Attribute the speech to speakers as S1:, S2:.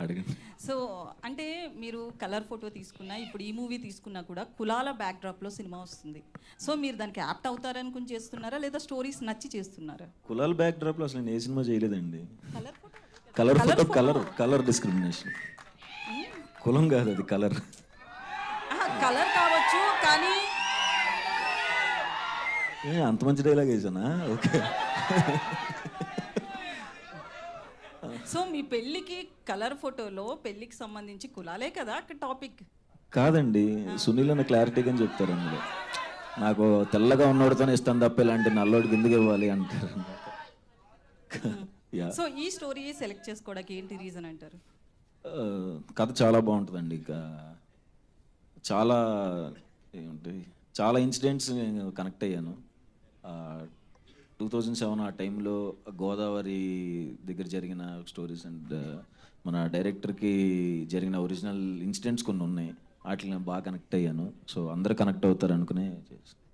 S1: అడగండి.
S2: సో అంటే మీరు కలర్ ఫోటో తీసుకున్నా, ఇప్పుడు ఈ మూవీ తీసుకున్నా కూడా కులాల బ్యాక్డ్రాప్లో సినిమా వస్తుంది. సో మీరు దానికి యాప్ట్ అవుతారనుకుని చేస్తున్నారా, లేదా స్టోరీస్ నచ్చి చేస్తున్నారా?
S1: కులాల బ్యాక్ డ్రాప్లో అసలు నేను ఏ సినిమా చేయలేదండి.
S2: Colour photo
S1: colour photo, colour discrimination. కులం కాదు అది, కలర్.
S2: కలర్ కావచ్చు కానీ
S1: అంత మంచి డైలాగ్ వేసానా? ఓకే.
S2: సో మీ పెళ్ళికి కలర్ ఫోటోలో పెళ్ళికి సంబంధించి కులాలే కదా అక్కడ టాపిక్.
S1: కాదండి, సునీల్ అన్న క్లారిటీగా చెప్తారు అందులో. నాకు తెల్లగా ఉన్నోడితోనే ఇస్తాను తప్ప ఇలాంటి నల్లోడికి ఎందుకు ఇవ్వాలి అంటారు.
S2: సో ఈ స్టోరీ సెలెక్ట్ చేసుకోవడానికి ఏంటి రీజన్ అంటారు?
S1: కథ చాలా బాగుంటుందండి. ఇక చాలా ఏమంటే చాలా ఇన్సిడెంట్స్ నేను కనెక్ట్ అయ్యాను. 2007 ఆ టైంలో గోదావరి దగ్గర జరిగిన స్టోరీస్ అండ్ మన డైరెక్టర్కి జరిగిన ఒరిజినల్ ఇన్సిడెంట్స్ కొన్ని ఉన్నాయి. వాటిని నేను బాగా కనెక్ట్ అయ్యాను. సో అందరూ కనెక్ట్ అవుతారు అనుకునే చేస్తాను.